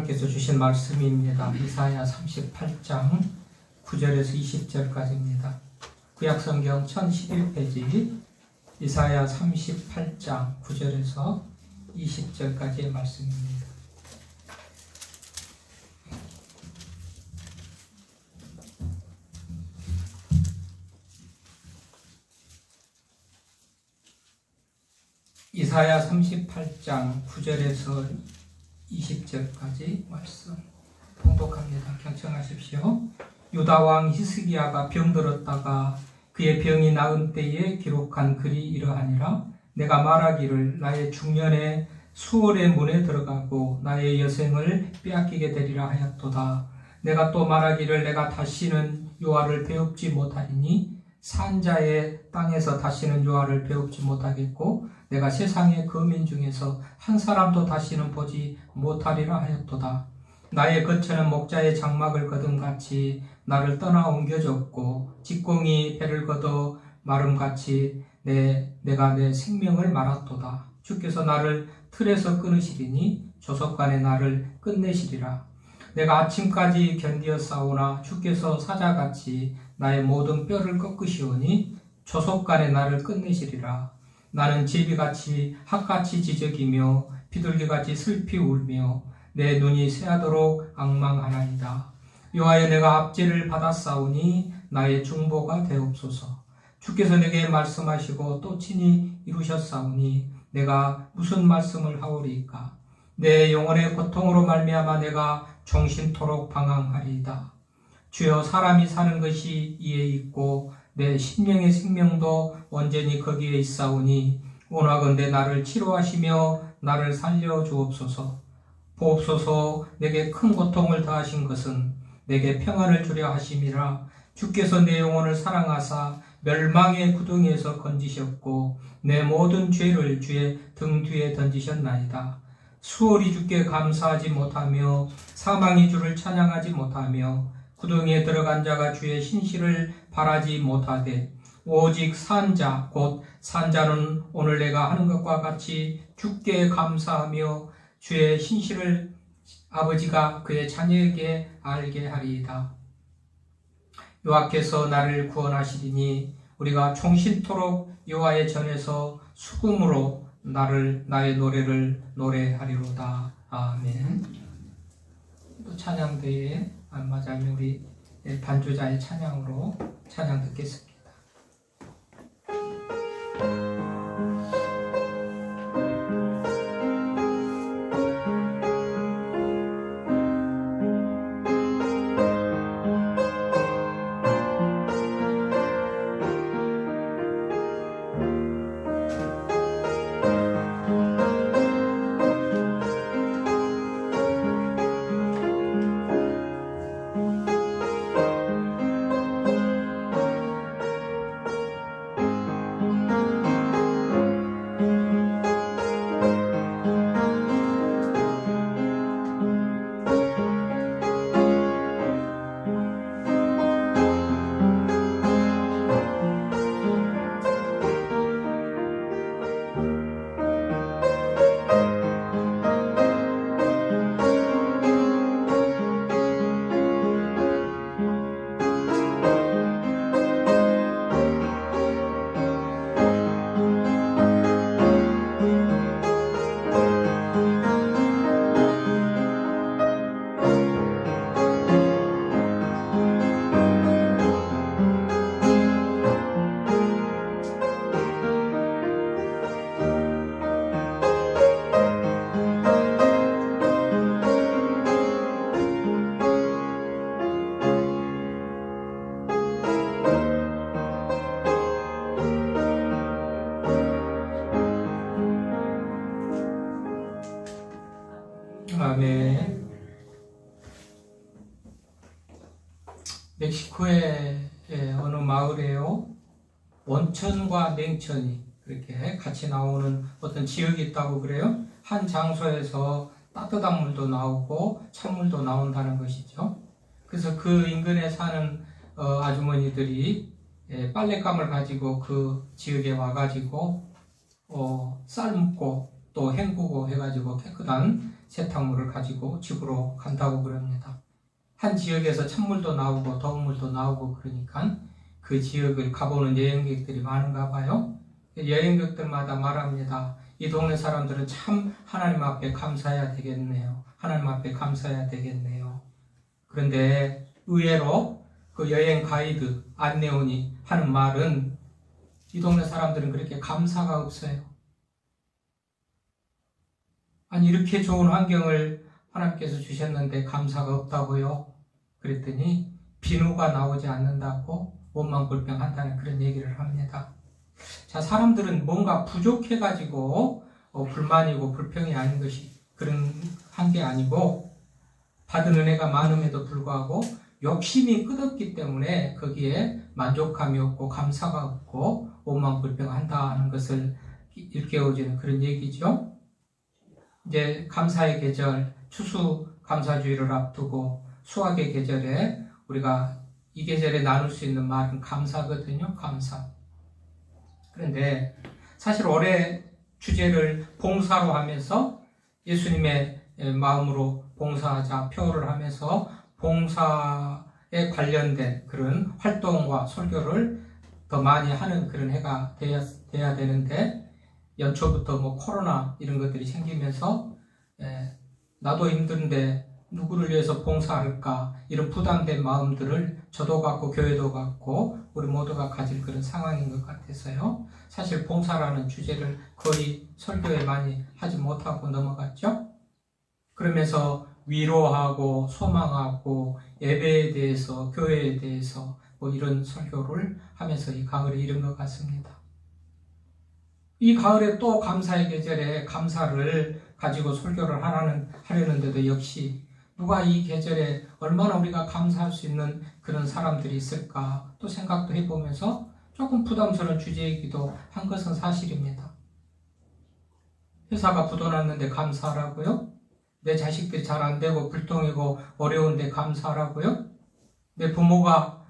하나님께서 주신 말씀입니다. 이사야 38장 9절에서 20절까지입니다. 구약성경 1011페이지 이사야 38장 9절에서 20절까지의 말씀입니다. 이사야 38장 9절에서 20절까지 말씀 봉독합니다. 경청하십시오. 유다왕 히스기야가 병들었다가 그의 병이 나은 때에 기록한 글이 이러하니라. 내가 말하기를 나의 중년에 수월의 문에 들어가고 나의 여생을 빼앗기게 되리라 하였도다. 내가 또 말하기를 내가 다시는 요하를 배웁지 못하리니 산자의 땅에서 다시는 요하를 배웁지 못하겠고 내가 세상의 거민 중에서 한 사람도 다시는 보지 못하리라 하였도다. 나의 거처는 목자의 장막을 거둠같이 나를 떠나 옮겨졌고 직공이 배를 걷어 마름같이 내가 내 생명을 말았도다. 주께서 나를 틀에서 끊으시리니 조석관에 나를 끝내시리라. 내가 아침까지 견디었사오나 주께서 사자같이 나의 모든 뼈를 꺾으시오니 조석관에 나를 끝내시리라. 나는 제비같이 학같이 지저귀며 비둘기같이 슬피 울며 내 눈이 새하도록 앙망하나이다. 여호와여 내가 압제를 받았사오니 나의 중보가 되옵소서. 주께서 내게 말씀하시고 또 친히 이루셨사오니 내가 무슨 말씀을 하오리이까. 내 영혼의 고통으로 말미암아 내가 종신토록 방황하리이다. 주여 사람이 사는 것이 이에 있고 내 심령의 생명도 온전히 거기에 있사오니 원하건대 나를 치료하시며 나를 살려 주옵소서. 보옵소서. 내게 큰 고통을 더하신 것은 내게 평안을 주려 하심이라. 주께서 내 영혼을 사랑하사 멸망의 구덩이에서 건지셨고 내 모든 죄를 주의 등 뒤에 던지셨나이다. 수월이 주께 감사하지 못하며 사망이 주를 찬양하지 못하며 구덩이에 들어간 자가 주의 신실을 바라지 못하되 오직 산자 곧 산자는 오늘 내가 하는 것과 같이 주께 감사하며 주의 신실을 아버지가 그의 자녀에게 알게 하리이다. 여호와께서 나를 구원하시리니 우리가 종신토록 여호와의 전에서 수금으로 나의 노래를 노래하리로다. 아멘. 또 찬양대에 안맞아면 우리 반주자의 찬양으로 찬양 듣겠습니다. 아멘. 멕시코의 어느 마을에요, 온천과 냉천이 그렇게 같이 나오는 어떤 지역이 있다고 그래요. 한 장소에서 따뜻한 물도 나오고 찬물도 나온다는 것이죠. 그래서 그 인근에 사는 아주머니들이 빨랫감을 가지고 그 지역에 와가지고 삶고 또 헹구고 해가지고 깨끗한 세탁물을 가지고 집으로 간다고 그럽니다. 한 지역에서 찬물도 나오고 더운 물도 나오고 그러니까 그 지역을 가보는 여행객들이 많은가 봐요. 여행객들마다 말합니다. 이 동네 사람들은 참 하나님 앞에 감사해야 되겠네요. 하나님 앞에 감사해야 되겠네요. 그런데 의외로 그 여행 가이드 안내원이 하는 말은 이 동네 사람들은 그렇게 감사가 없어요. 아니 이렇게 좋은 환경을 하나님께서 주셨는데 감사가 없다고요? 그랬더니 비누가 나오지 않는다고 원망불평한다는 그런 얘기를 합니다. 자, 사람들은 뭔가 부족해가지고 불만이고 불평이 아닌 것이 그런 한 게 아니고 받은 은혜가 많음에도 불구하고 욕심이 끝없기 때문에 거기에 만족감이 없고 감사가 없고 원망불평한다는 것을 일깨워주는 그런 얘기죠. 이제 감사의 계절, 추수감사주의를 앞두고 수확의 계절에 우리가 이 계절에 나눌 수 있는 말은 감사거든요. 감사. 그런데 사실 올해 주제를 봉사로 하면서 예수님의 마음으로 봉사하자 표를 하면서 봉사에 관련된 그런 활동과 설교를 더 많이 하는 그런 해가 돼야 되는데 연초부터 뭐 코로나 이런 것들이 생기면서 나도 힘든데 누구를 위해서 봉사할까 이런 부담된 마음들을 저도 갖고 교회도 갖고 우리 모두가 가질 그런 상황인 것 같아서요. 사실 봉사라는 주제를 거의 설교에 많이 하지 못하고 넘어갔죠. 그러면서 위로하고 소망하고 예배에 대해서 교회에 대해서 뭐 이런 설교를 하면서 이 가을에 이른 것 같습니다. 이 가을에 또 감사의 계절에 감사를 가지고 설교를 하려는데도 역시 누가 이 계절에 얼마나 우리가 감사할 수 있는 그런 사람들이 있을까 또 생각도 해보면서 조금 부담스러운 주제이기도 한 것은 사실입니다. 회사가 부도났는데 감사하라고요? 내 자식들이 잘 안 되고 불통이고 어려운데 감사하라고요? 내 부모가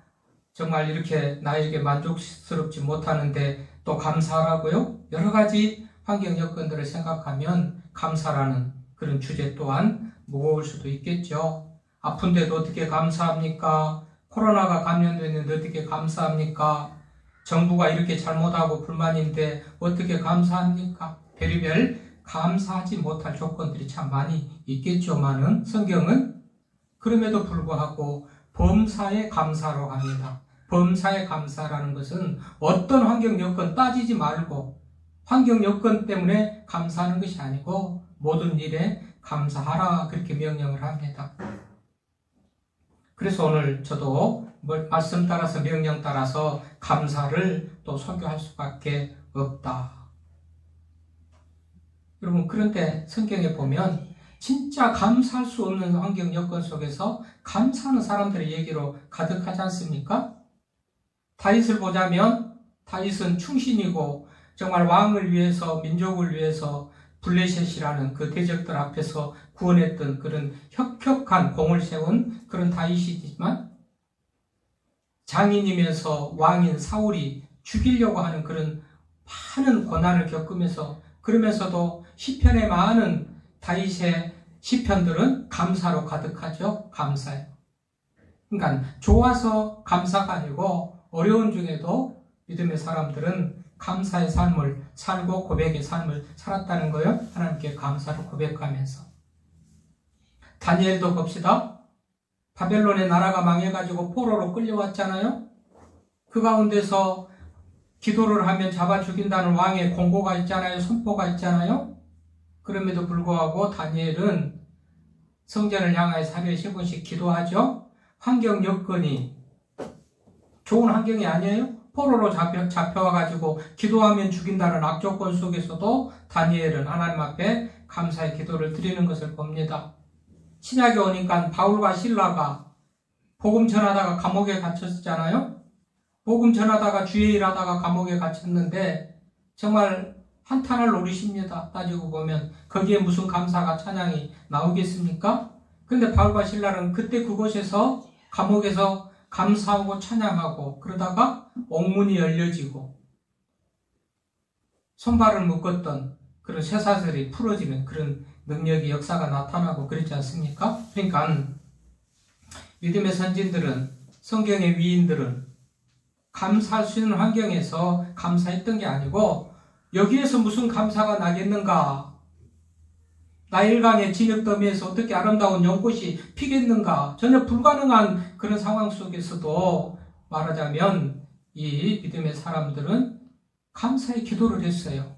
정말 이렇게 나에게 만족스럽지 못하는데 또 감사하라고요? 여러 가지 환경 여건들을 생각하면 감사라는 그런 주제 또한 무거울 수도 있겠죠. 아픈데도 어떻게 감사합니까? 코로나가 감염됐는데 어떻게 감사합니까? 정부가 이렇게 잘못하고 불만인데 어떻게 감사합니까? 별의별 감사하지 못할 조건들이 참 많이 있겠지만은 성경은 그럼에도 불구하고 범사에 감사로 합니다. 범사에 감사라는 것은 어떤 환경 여건 따지지 말고 환경 여건 때문에 감사하는 것이 아니고 모든 일에 감사하라 그렇게 명령을 합니다. 그래서 오늘 저도 말씀 따라서 명령 따라서 감사를 또 설교할 수밖에 없다. 여러분 그런데 성경에 보면 진짜 감사할 수 없는 환경 여건 속에서 감사하는 사람들의 얘기로 가득하지 않습니까? 다윗을 보자면 다윗은 충신이고 정말 왕을 위해서 민족을 위해서 블레셋이라는 그 대적들 앞에서 구원했던 그런 혁혁한 공을 세운 그런 다윗이지만 장인이면서 왕인 사울이 죽이려고 하는 그런 많은 고난을 겪으면서 그러면서도 시편의 많은 다윗의 시편들은 감사로 가득하죠. 감사예요. 그러니까 좋아서 감사가 아니고 어려운 중에도 믿음의 사람들은 감사의 삶을 살고 고백의 삶을 살았다는 거예요. 하나님께 감사를 고백하면서. 다니엘도 봅시다. 바벨론의 나라가 망해가지고 포로로 끌려왔잖아요. 그 가운데서 기도를 하면 잡아 죽인다는 왕의 공고가 있잖아요. 선포가 있잖아요. 그럼에도 불구하고 다니엘은 성전을 향하여 하루에 3번씩 기도하죠. 환경 여건이 좋은 환경이 아니에요. 포로로 잡혀와가지고 기도하면 죽인다는 악조건 속에서도 다니엘은 하나님 앞에 감사의 기도를 드리는 것을 봅니다. 신약에 오니까 바울과 실라가 복음 전하다가 감옥에 갇혔잖아요. 복음 전하다가 주의 일하다가 감옥에 갇혔는데 정말 한탄할 노릇입니다. 따지고 보면 거기에 무슨 감사가 찬양이 나오겠습니까? 근데 바울과 실라는 그때 그곳에서 감옥에서 감사하고 찬양하고 그러다가 옥문이 열려지고 손발을 묶었던 그런 쇠사슬이 풀어지는 그런 능력이 역사가 나타나고 그렇지 않습니까? 그러니까 믿음의 선진들은, 성경의 위인들은 감사할 수 있는 환경에서 감사했던 게 아니고 여기에서 무슨 감사가 나겠는가? 나일강의 진흙더미에서 어떻게 아름다운 연꽃이 피겠는가? 전혀 불가능한 그런 상황 속에서도 말하자면 이 믿음의 사람들은 감사의 기도를 했어요.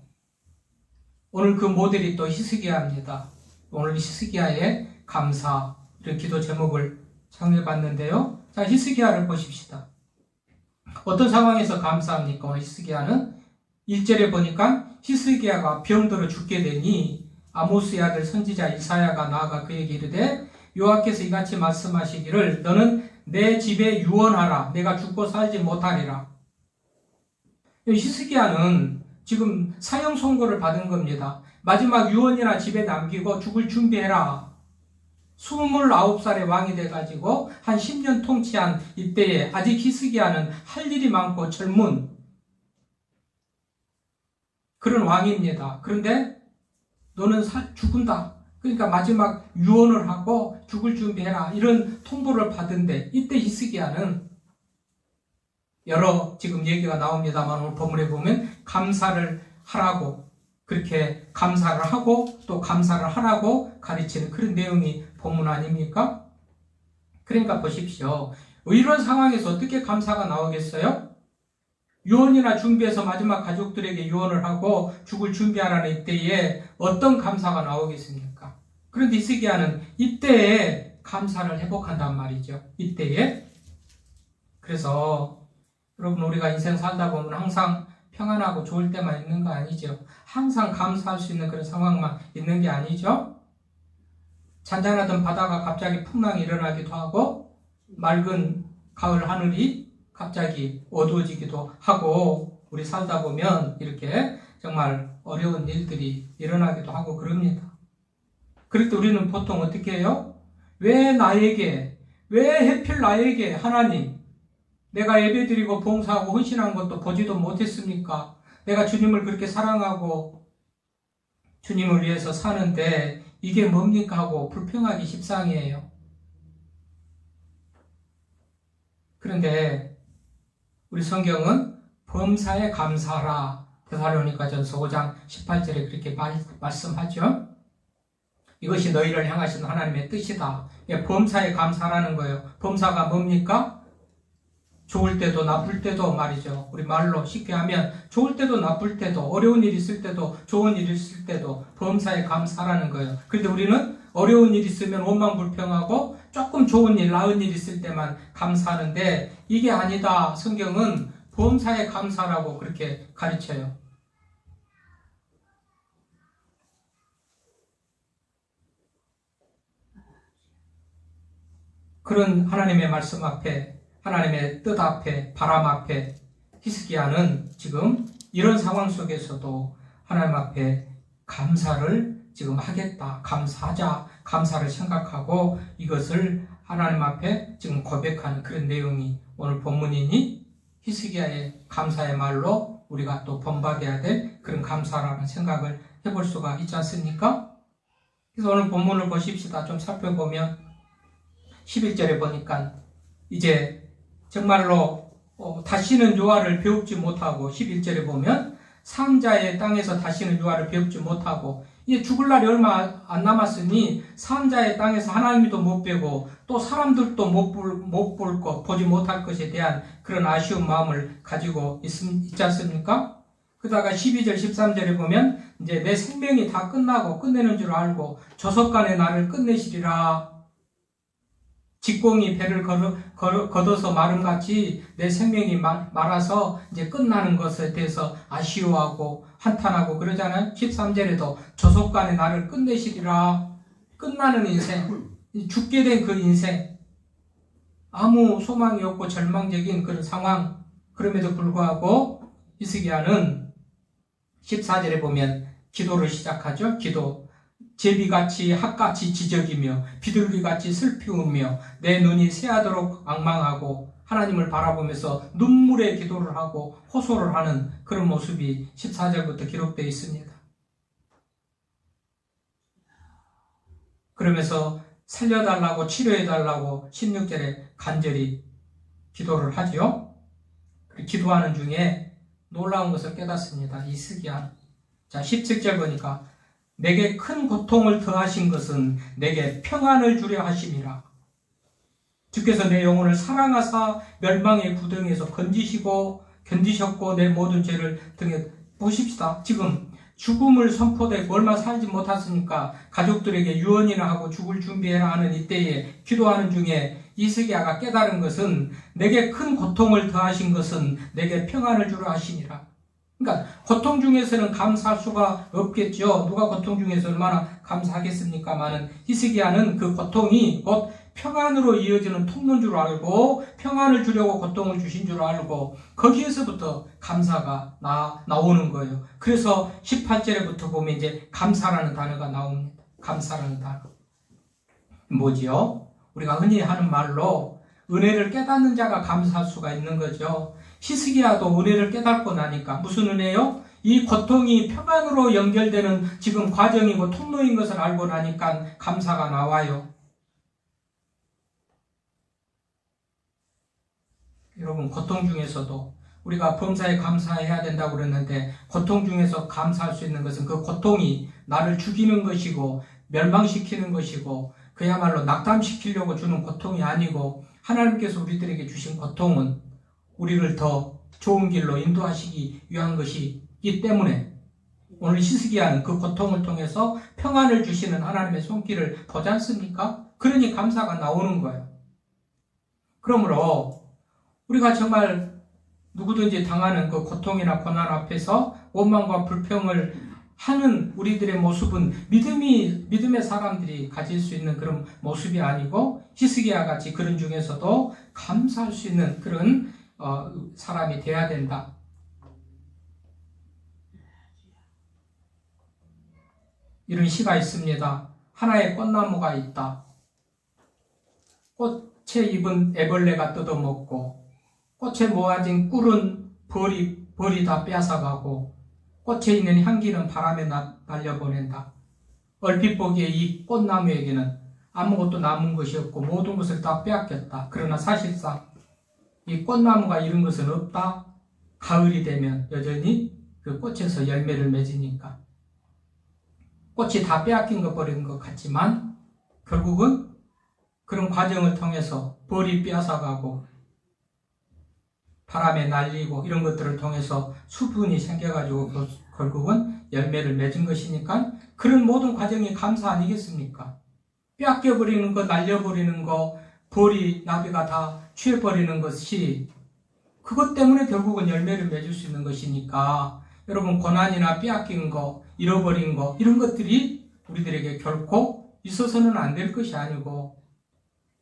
오늘 그 모델이 또 히스기야입니다. 오늘 히스기야의 감사, 이런 기도 제목을 정해봤는데요. 자, 히스기야를 보십시다. 어떤 상황에서 감사합니까? 오늘 히스기야는 1절에 보니까 히스기야가 병들어 죽게 되니 아모스의 아들 선지자 이사야가 나아가 그에게 이르되 여호와께서 이같이 말씀하시기를 너는 내 집에 유언하라. 내가 죽고 살지 못하리라. 히스기야는 지금 사형 선고를 받은 겁니다. 마지막 유언이나 집에 남기고 죽을 준비해라. 29살의 왕이 돼가지고 한 10년 통치한 이때에 아직 히스기야는 할 일이 많고 젊은 그런 왕입니다. 그런데 너는 죽은다. 그러니까 마지막 유언을 하고 죽을 준비해라. 이런 통보를 받은데 이때 히스기야는 여러 지금 얘기가 나옵니다만 오늘 본문에 보면 감사를 하라고 그렇게 감사를 하고 또 감사를 하라고 가르치는 그런 내용이 본문 아닙니까? 그러니까 보십시오. 이런 상황에서 어떻게 감사가 나오겠어요? 유언이나 준비해서 마지막 가족들에게 유언을 하고 죽을 준비하라는 이때에 어떤 감사가 나오겠습니까? 그런데 히스기야는 이때에 감사를 회복한단 말이죠. 이때에. 그래서 여러분 우리가 인생 살다 보면 항상 평안하고 좋을 때만 있는 거 아니죠. 항상 감사할 수 있는 그런 상황만 있는 게 아니죠. 잔잔하던 바다가 갑자기 풍랑이 일어나기도 하고 맑은 가을 하늘이 갑자기 어두워지기도 하고 우리 살다 보면 이렇게 정말 어려운 일들이 일어나기도 하고 그럽니다. 그럴 때 우리는 보통 어떻게 해요? 왜 하필 나에게 하나님 내가 예배드리고 봉사하고 헌신한 것도 보지도 못했습니까? 내가 주님을 그렇게 사랑하고 주님을 위해서 사는데 이게 뭡니까 하고 불평하기 십상이에요. 그런데 우리 성경은 범사에 감사하라. 데살로니가전서 5장 18절에 그렇게 말씀하죠. 이것이 너희를 향하신 하나님의 뜻이다. 범사에 감사하라는 거예요. 범사가 뭡니까? 좋을 때도 나쁠 때도 말이죠. 우리 말로 쉽게 하면 좋을 때도 나쁠 때도 어려운 일 있을 때도 좋은 일 있을 때도 범사에 감사하라는 거예요. 그런데 우리는 어려운 일 있으면 원망불평하고 조금 좋은 일, 나은 일 있을 때만 감사하는데 이게 아니다. 성경은 범사에 감사라고 그렇게 가르쳐요. 그런 하나님의 말씀 앞에 하나님의 뜻 앞에 바람 앞에 히스기야는 지금 이런 상황 속에서도 하나님 앞에 감사를 지금 하겠다. 감사하자. 감사를 생각하고 이것을 하나님 앞에 지금 고백하는 그런 내용이 오늘 본문이니 히스기야의 감사의 말로 우리가 또 본받아야 될 그런 감사라는 생각을 해볼 수가 있지 않습니까? 그래서 오늘 본문을 보십시다. 좀 살펴보면 11절에 보니까 이제 정말로 다시는 유아를 배웁지 못하고 11절에 보면 삼자의 땅에서 다시는 유아를 배웁지 못하고 이제 죽을 날이 얼마 안 남았으니 삼자의 땅에서 하나님도 못 배우고 또 사람들도 못 볼 것, 보지 못할 것에 대한 그런 아쉬운 마음을 가지고 있지 않습니까? 그러다가 12절, 13절에 보면 이제 내 생명이 다 끝나고 끝내는 줄 알고 조석간에 나를 끝내시리라. 직공이 배를 걷어서 마름같이 내 생명이 말아서 이제 끝나는 것에 대해서 아쉬워하고 한탄하고 그러잖아요. 13절에도 조속간에 나를 끝내시리라. 끝나는 인생, 죽게 된 그 인생, 아무 소망이 없고 절망적인 그런 상황. 그럼에도 불구하고 히스기야는 14절에 보면 기도를 시작하죠. 기도. 제비같이 핫같이 지적이며 비둘기같이 슬피우며 내 눈이 새하도록 앙망하고 하나님을 바라보면서 눈물의 기도를 하고 호소를 하는 그런 모습이 14절부터 기록되어 있습니다. 그러면서 살려달라고 치료해달라고 16절에 간절히 기도를 하죠. 기도하는 중에 놀라운 것을 깨닫습니다. 히스기야. 자, 17절 보니까 내게 큰 고통을 더하신 것은 내게 평안을 주려 하심이라. 주께서 내 영혼을 사랑하사 멸망의 구덩이에서 견디셨고 내 모든 죄를 등에 보십시다. 지금 죽음을 선포되고 얼마 살지 못했으니까 가족들에게 유언이나 하고 죽을 준비해라 하는 이때에 기도하는 중에 히스기야가 깨달은 것은 내게 큰 고통을 더하신 것은 내게 평안을 주려 하시니라. 그러니까 고통 중에서는 감사할 수가 없겠죠. 누가 고통 중에서 얼마나 감사하겠습니까마는 히스기야는 그 고통이 곧 평안으로 이어지는 통로인 줄 알고 평안을 주려고 고통을 주신 줄 알고 거기에서부터 감사가 나오는 거예요. 그래서 18절에부터 보면 이제 감사라는 단어가 나옵니다. 감사라는 단어. 뭐지요? 우리가 흔히 하는 말로 은혜를 깨닫는 자가 감사할 수가 있는 거죠. 히스기야도 은혜를 깨닫고 나니까 무슨 은혜요? 이 고통이 평안으로 연결되는 지금 과정이고 통로인 것을 알고 나니까 감사가 나와요. 여러분, 고통 중에서도 우리가 범사에 감사해야 된다고 그랬는데 고통 중에서 감사할 수 있는 것은 그 고통이 나를 죽이는 것이고 멸망시키는 것이고 그야말로 낙담시키려고 주는 고통이 아니고 하나님께서 우리들에게 주신 고통은 우리를 더 좋은 길로 인도하시기 위한 것이기 때문에 오늘 히스기야는 그 고통을 통해서 평안을 주시는 하나님의 손길을 보지 않습니까? 그러니 감사가 나오는 거예요. 그러므로 우리가 정말 누구든지 당하는 그 고통이나 고난 앞에서 원망과 불평을 하는 우리들의 모습은 믿음의 사람들이 가질 수 있는 그런 모습이 아니고 히스기야 같이 그런 중에서도 감사할 수 있는 그런 사람이 돼야 된다. 이런 시가 있습니다. 하나의 꽃나무가 있다. 꽃에 입은 애벌레가 뜯어먹고 꽃에 모아진 꿀은 벌이 다 뺏어가고 꽃에 있는 향기는 바람에 날려보낸다. 얼핏 보기에 이 꽃나무에게는 아무것도 남은 것이 없고 모든 것을 다 빼앗겼다. 그러나 사실상 이 꽃나무가 이룬 것은 없다. 가을이 되면 여전히 그 꽃에서 열매를 맺으니까 꽃이 다 빼앗긴 것 버린 것 같지만 결국은 그런 과정을 통해서 벌이 빼앗아가고 바람에 날리고 이런 것들을 통해서 수분이 생겨가지고 결국은 열매를 맺은 것이니까 그런 모든 과정이 감사 아니겠습니까? 빼앗겨버리는 거, 날려버리는 거, 벌이 나비가 다 취해버리는 것이 그것 때문에 결국은 열매를 맺을 수 있는 것이니까 여러분 고난이나 빼앗긴 거, 잃어버린 거 이런 것들이 우리들에게 결코 있어서는 안 될 것이 아니고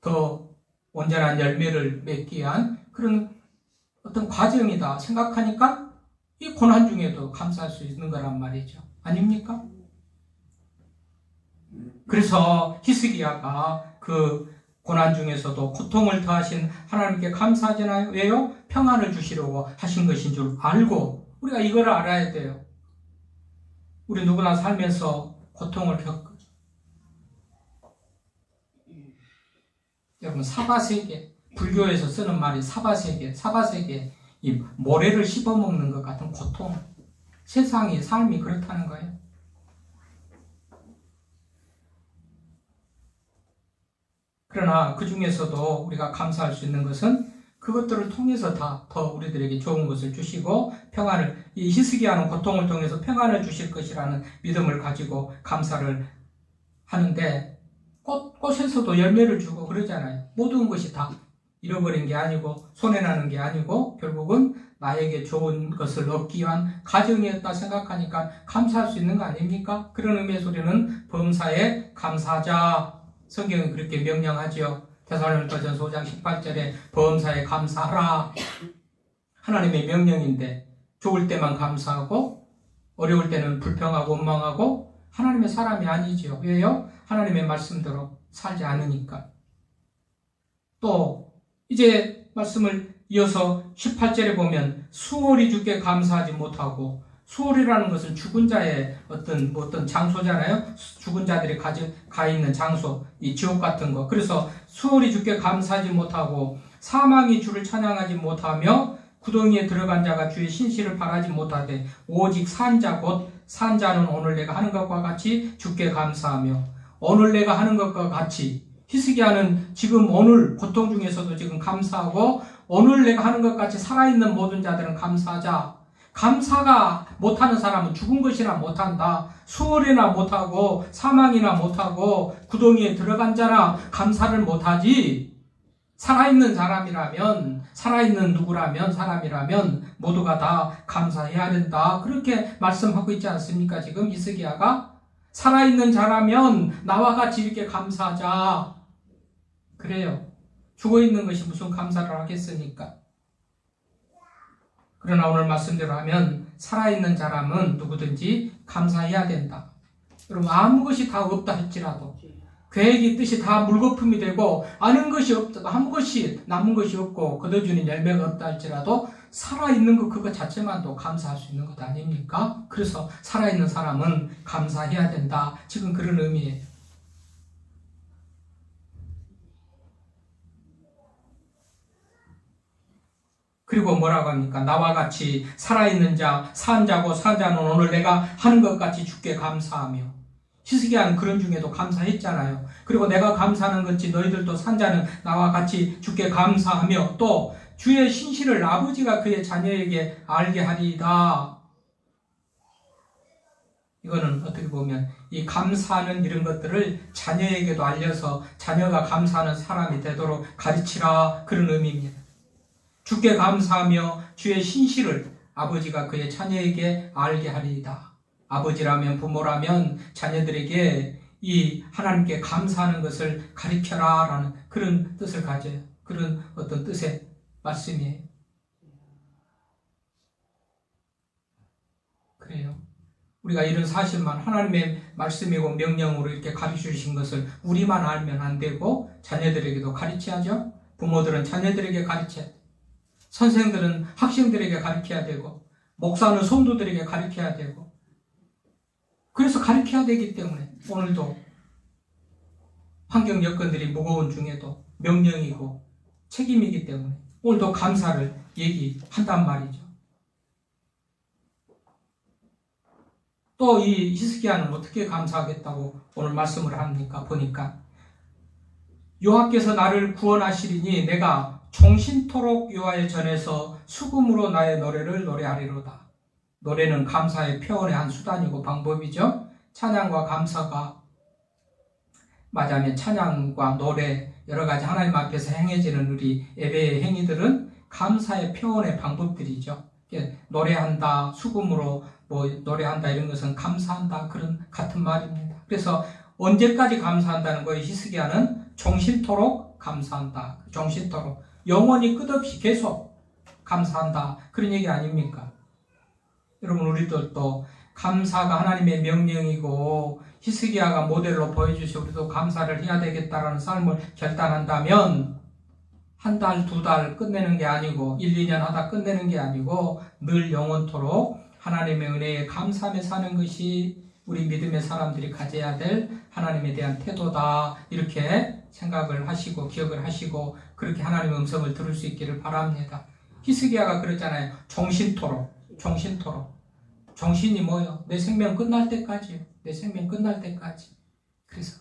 더 온전한 열매를 맺기 위한 그런 어떤 과정이다 생각하니까 이 고난 중에도 감사할 수 있는 거란 말이죠. 아닙니까? 그래서 히스기야가 그 고난 중에서도 고통을 더하신 하나님께 감사하잖아요. 왜요? 평안을 주시려고 하신 것인 줄 알고 우리가 이걸 알아야 돼요. 우리 누구나 살면서 고통을 겪어요. 여러분 사바세계 불교에서 쓰는 말이 사바세계 이 모래를 씹어먹는 것 같은 고통 세상이 삶이 그렇다는 거예요. 그러나 그 중에서도 우리가 감사할 수 있는 것은 그것들을 통해서 다 더 우리들에게 좋은 것을 주시고 평안을 이 히스기야는 고통을 통해서 평안을 주실 것이라는 믿음을 가지고 감사를 하는데 꽃에서도 열매를 주고 그러잖아요. 모든 것이 다 잃어버린 게 아니고 손해나는 게 아니고 결국은 나에게 좋은 것을 얻기 위한 과정이었다 생각하니까 감사할 수 있는 거 아닙니까? 그런 의미에서 우리는 범사에 감사하자. 성경은 그렇게 명령하지요. 데살로니가전서 5장 18절에 범사에 감사하라. 하나님의 명령인데 좋을 때만 감사하고 어려울 때는 불평하고 원망하고 하나님의 사람이 아니지요. 왜요? 하나님의 말씀대로 살지 않으니까. 또 이제 말씀을 이어서 18절에 보면 수월이 주께 감사하지 못하고 수월이라는 것은 죽은 자의 어떤 장소잖아요. 죽은 자들이 가 있는 장소, 이 지옥 같은 거. 그래서 수월이 주께 감사하지 못하고 사망이 주를 찬양하지 못하며 구덩이에 들어간 자가 주의 신실을 바라지 못하되 오직 산자 곧 산자는 오늘 내가 하는 것과 같이 주께 감사하며 오늘 내가 하는 것과 같이 히스기야는 지금 오늘 고통 중에서도 지금 감사하고 오늘 내가 하는 것 같이 살아있는 모든 자들은 감사하자. 감사가 못하는 사람은 죽은 것이나 못한다. 수월이나 못하고 사망이나 못하고 구덩이에 들어간 자나 감사를 못하지. 살아있는 사람이라면, 살아있는 누구라면, 사람이라면 모두가 다 감사해야 된다. 그렇게 말씀하고 있지 않습니까? 지금 히스기야가 살아있는 자라면 나와 같이 이렇게 감사하자. 그래요. 죽어있는 것이 무슨 감사를 하겠습니까? 그러나 오늘 말씀대로 하면 살아있는 사람은 누구든지 감사해야 된다. 여러분 아무 것이 다 없다 할지라도 계획이 뜻이 다 물거품이 되고 아는 것이 없다, 아무 것이 남은 것이 없고 거둬주는 열매가 없다 할지라도 살아있는 것 그것 자체만도 감사할 수 있는 것 아닙니까? 그래서 살아있는 사람은 감사해야 된다. 지금 그런 의미예요. 그리고 뭐라고 합니까? 나와 같이 살아있는 자, 산 자고 산 자는 오늘 내가 하는 것 같이 주께 감사하며. 히스기야는 그런 중에도 감사했잖아요. 그리고 내가 감사하는 것이 너희들도 산 자는 나와 같이 주께 감사하며 또 주의 신실을 아버지가 그의 자녀에게 알게 하리이다. 이거는 어떻게 보면 이 감사하는 이런 것들을 자녀에게도 알려서 자녀가 감사하는 사람이 되도록 가르치라 그런 의미입니다. 주께 감사하며 주의 신실을 아버지가 그의 자녀에게 알게 하리이다. 아버지라면 부모라면 자녀들에게 이 하나님께 감사하는 것을 가르쳐라 라는 그런 뜻을 가져요. 그런 어떤 뜻의 말씀이에요. 그래요. 우리가 이런 사실만 하나님의 말씀이고 명령으로 이렇게 가르쳐 주신 것을 우리만 알면 안 되고 자녀들에게도 가르쳐야죠. 부모들은 자녀들에게 가르쳐야 돼요. 선생들은 학생들에게 가르쳐야 되고 목사는 성도들에게 가르쳐야 되고 그래서 가르쳐야 되기 때문에 오늘도 환경 여건들이 무거운 중에도 명령이고 책임이기 때문에 오늘도 감사를 얘기한단 말이죠. 또 이 히스기야는 어떻게 감사하겠다고 오늘 말씀을 합니까? 보니까 여호와께서 나를 구원하시리니 내가 종신토록 여호와의 전에서 수금으로 나의 노래를 노래하리로다. 노래는 감사의 표현의 한 수단이고 방법이죠. 찬양과 감사가 맞으면 찬양과 노래 여러 가지 하나님 앞에서 행해지는 우리 예배의 행위들은 감사의 표현의 방법들이죠. 노래한다, 수금으로 노래한다 이런 것은 감사한다 그런 같은 말입니다. 그래서 언제까지 감사한다는 거예요? 히스기야는 종신토록 감사한다. 종신토록 영원히 끝없이 계속 감사한다. 그런 얘기 아닙니까? 여러분 우리들도 감사가 하나님의 명령이고 히스기야가 모델로 보여주시 우리도 감사를 해야 되겠다라는 삶을 결단한다면 한 달, 두 달 끝내는 게 아니고 1, 2년 하다 끝내는 게 아니고 늘 영원토록 하나님의 은혜에 감사하며 사는 것이 우리 믿음의 사람들이 가져야 될 하나님에 대한 태도다. 이렇게 생각을 하시고 기억을 하시고 그렇게 하나님의 음성을 들을 수 있기를 바랍니다. 히스기야가 그랬잖아요. 종신토록. 정신이 뭐요? 내 생명 끝날 때까지요. 내 생명 끝날 때까지. 그래서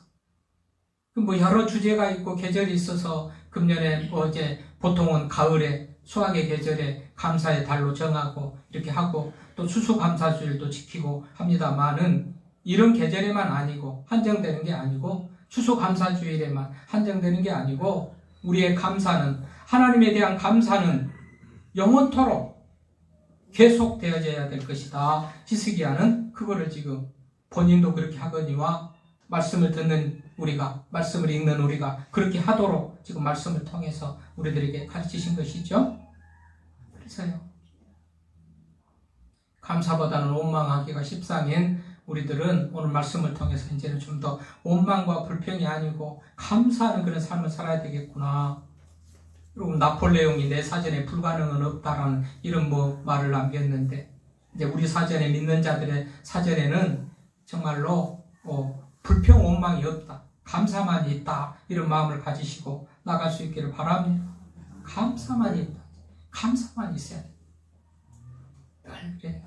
여러 주제가 있고 계절이 있어서 금년에 이제 보통은 가을에 수확의 계절에 감사의 달로 정하고 이렇게 하고 또 추수감사주일도 지키고 합니다만은 이런 계절에만 아니고 한정되는 게 아니고 추수감사주일에만 한정되는 게 아니고 우리의 감사는 하나님에 대한 감사는 영원토록 계속되어져야 될 것이다. 히스기야는 그거를 지금 본인도 그렇게 하거니와 말씀을 듣는 우리가 말씀을 읽는 우리가 그렇게 하도록 지금 말씀을 통해서 우리들에게 가르치신 것이죠. 그래서요. 감사보다는 원망하기가 십상인 우리들은 오늘 말씀을 통해서 이제는 좀 더 원망과 불평이 아니고 감사하는 그런 삶을 살아야 되겠구나. 여러분 나폴레옹이 내 사전에 불가능은 없다라는 이런 말을 남겼는데 이제 우리 사전에 믿는 자들의 사전에는 정말로 불평 원망이 없다. 감사만 있다. 이런 마음을 가지시고 나갈 수 있기를 바랍니다. 감사만 있다. 감사만 있어야 돼. 늘 그래요.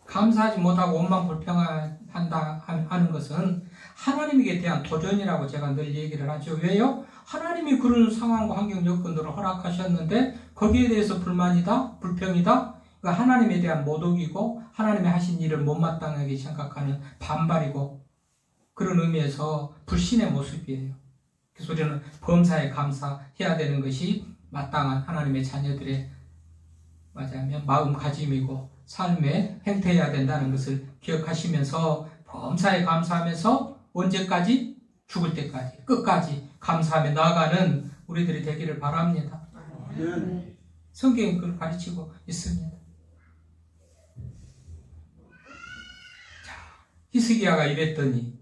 감사하지 못하고 원망 불평한다 하는 것은 하나님에게 대한 도전이라고 제가 늘 얘기를 하죠. 왜요? 하나님이 그런 상황과 환경 여건들을 허락하셨는데 거기에 대해서 불만이다? 불평이다? 하나님에 대한 모독이고 하나님이 하신 일을 못마땅하게 생각하는 반발이고 그런 의미에서 불신의 모습이에요. 그래서 우리는 범사에 감사해야 되는 것이 마땅한 하나님의 자녀들의 맞아요. 마음가짐이고 삶에 행태해야 된다는 것을 기억하시면서 범사에 감사하면서 언제까지? 죽을 때까지 끝까지 감사하며 나아가는 우리들이 되기를 바랍니다. 성경이 그걸 가르치고 있습니다. 자, 히스기야가 이랬더니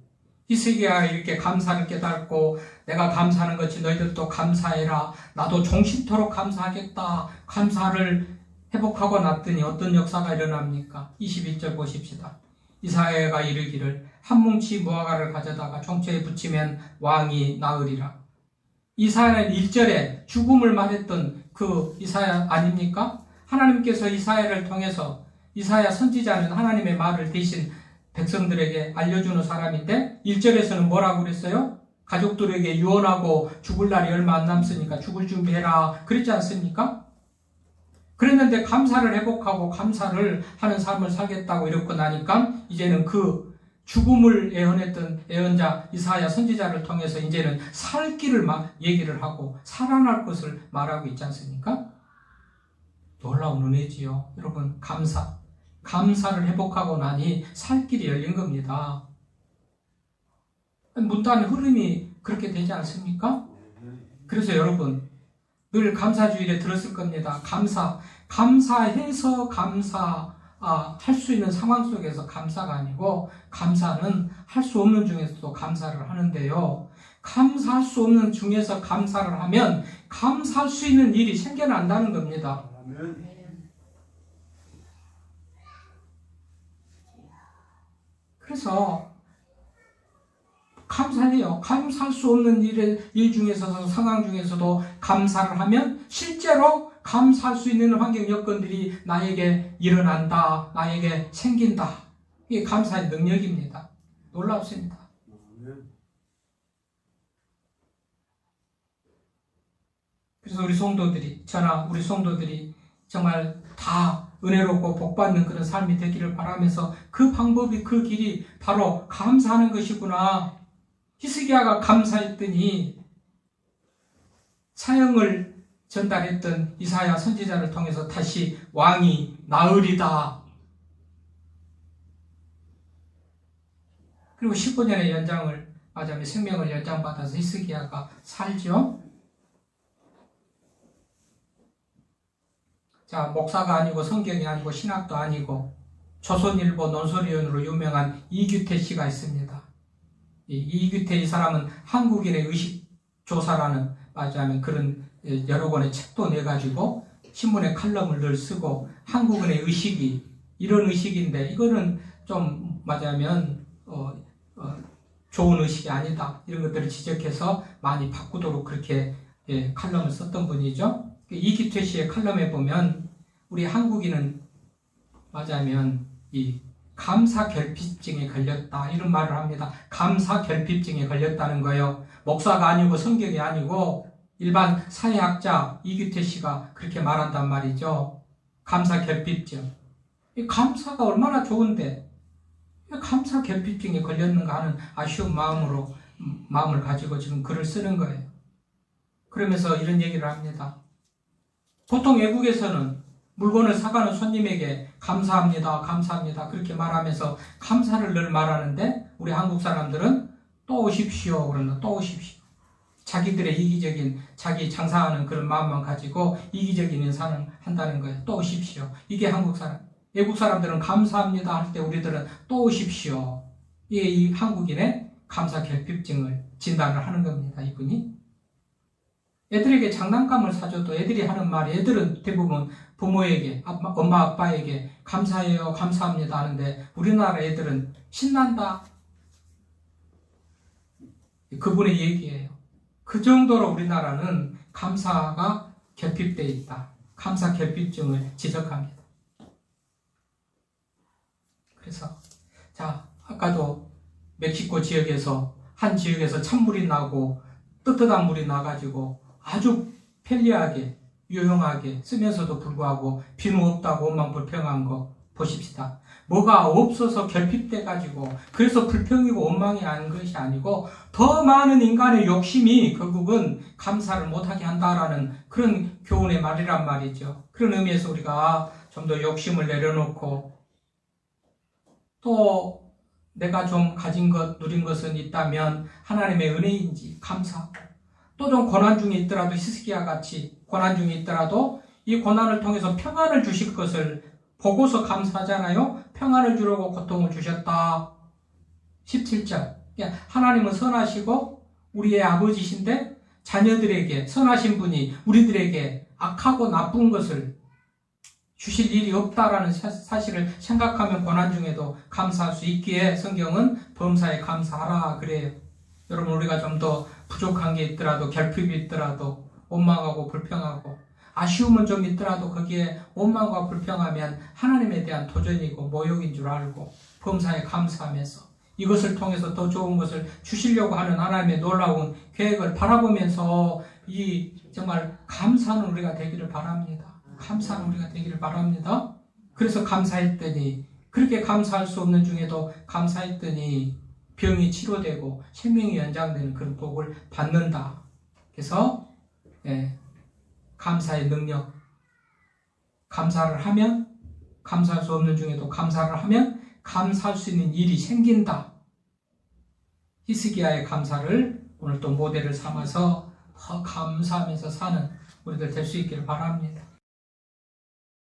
히스기야가 이렇게 감사를 깨닫고 내가 감사하는 것이 너희들도 감사해라. 나도 종신토록 감사하겠다. 감사를 회복하고 났더니 어떤 역사가 일어납니까? 21절 보십시다. 이사야가 이르기를 한 뭉치 무화과를 가져다가 종처에 붙이면 왕이 나으리라. 이사야는 1절에 죽음을 말했던 그 이사야 아닙니까? 하나님께서 이사야를 통해서 이사야 선지자는 하나님의 말을 대신 백성들에게 알려주는 사람인데 1절에서는 뭐라고 그랬어요? 가족들에게 유언하고 죽을 날이 얼마 안 남았으니까 죽을 준비해라 그랬지 않습니까? 그랬는데 감사를 회복하고 감사를 하는 삶을 살겠다고 이렇게 나니까 이제는 그 죽음을 예언했던 예언자 이사야 선지자를 통해서 이제는 살 길을 얘기를 하고 살아날 것을 말하고 있지 않습니까? 놀라운 은혜지요. 여러분 감사를 회복하고 나니 살 길이 열린 겁니다. 문단 흐름이 그렇게 되지 않습니까? 그래서 여러분 늘 감사주일에 들었을 겁니다. 감사해서 할 수 있는 상황 속에서 감사가 아니고 감사는 할 수 없는 중에서도 감사를 하는데요. 감사할 수 없는 중에서 감사를 하면 감사할 수 있는 일이 생겨난다는 겁니다. 그래서 감사해요. 감사할 수 없는 일 중에서 상황 중에서도 감사를 하면 실제로 감사할 수 있는 환경 여건들이 나에게 일어난다. 나에게 생긴다. 이게 감사의 능력입니다. 놀랍습니다. 그래서 우리 성도들이 정말 다 은혜롭고 복받는 그런 삶이 되기를 바라면서 그 방법이 그 길이 바로 감사하는 것이구나. 히스기야가 감사했더니 사형을 전달했던 이사야 선지자를 통해서 다시 왕이 나으리다. 그리고 15년의 연장을 맞으며 생명을 연장받아서 히스기야가 살죠. 자, 목사가 아니고 성경이 아니고 신학도 아니고 조선일보 논설위원으로 유명한 이규태 씨가 있습니다. 이규태 이 사람은 한국인의 의식조사라는 맞아면 그런 여러 권의 책도 내가지고 신문에 칼럼을 늘 쓰고 한국인의 의식이 이런 의식인데 이거는 좀 맞아면 좋은 의식이 아니다. 이런 것들을 지적해서 많이 바꾸도록 그렇게 칼럼을 썼던 분이죠. 이규태 씨의 칼럼에 보면 우리 한국인은 맞아면 이 감사결핍증에 걸렸다 이런 말을 합니다. 감사결핍증에 걸렸다는 거예요. 목사가 아니고 성경이 아니고 일반 사회학자 이규태 씨가 그렇게 말한단 말이죠. 감사결핍증. 이 감사가 얼마나 좋은데 왜 감사결핍증에 걸렸는가 하는 아쉬운 마음을 가지고 지금 글을 쓰는 거예요. 그러면서 이런 얘기를 합니다. 보통 외국에서는 물건을 사가는 손님에게 감사합니다 그렇게 말하면서 감사를 늘 말하는데 우리 한국 사람들은 또 오십시오 그러나 또 오십시오. 자기들의 이기적인 자기 장사하는 그런 마음만 가지고 이기적인 인사를 한다는 거예요. 또 오십시오. 이게 한국 사람. 외국 사람들은 감사합니다 할 때 우리들은 또 오십시오. 이게 이 한국인의 감사결핍증을 진단을 하는 겁니다. 이분이. 애들에게 장난감을 사줘도 애들이 하는 말이, 애들은 대부분 부모에게, 엄마 아빠에게 감사해요, 감사합니다 하는데 우리나라 애들은 신난다. 그분의 얘기예요. 그 정도로 우리나라는 감사가 결핍되어 있다. 감사 결핍증을 지적합니다. 그래서 자, 아까도 멕시코 지역에서 한 지역에서 찬물이 나고 뜨뜻한 물이 나가지고 아주 편리하게 유용하게 쓰면서도 불구하고 비는 없다고 원망 불평한 거 보십시다. 뭐가 없어서 결핍돼 가지고 그래서 불평이고 원망이 한 것이 아니고 더 많은 인간의 욕심이 결국은 감사를 못하게 한다라는 그런 교훈의 말이란 말이죠. 그런 의미에서 우리가 좀 더 욕심을 내려놓고 또 내가 좀 가진 것, 누린 것은 있다면 하나님의 은혜인지 감사하고 또 좀 고난 중에 있더라도 히스기야 같이 고난 중에 있더라도 이 고난을 통해서 평안을 주실 것을 보고서 감사하잖아요. 평안을 주려고 고통을 주셨다. 17절. 하나님은 선하시고 우리의 아버지신데 자녀들에게 선하신 분이 우리들에게 악하고 나쁜 것을 주실 일이 없다라는 사실을 생각하면 고난 중에도 감사할 수 있기에 성경은 범사에 감사하라 그래요. 여러분 우리가 좀 더 부족한 게 있더라도 결핍이 있더라도 원망하고 불평하고 아쉬움은 좀 있더라도 거기에 원망과 불평하면 하나님에 대한 도전이고 모욕인 줄 알고 범사에 감사하면서 이것을 통해서 더 좋은 것을 주시려고 하는 하나님의 놀라운 계획을 바라보면서 이 정말 감사하는 우리가 되기를 바랍니다. 감사하는 우리가 되기를 바랍니다. 그래서 감사했더니 그렇게 감사할 수 없는 중에도 감사했더니 병이 치료되고 생명이 연장되는 그런 복을 받는다. 그래서 감사의 능력, 감사를 하면 감사할 수 없는 중에도 감사를 하면 감사할 수 있는 일이 생긴다. 히스기야의 감사를 오늘 또 모델을 삼아서 더 감사하면서 사는 우리들 될 수 있기를 바랍니다.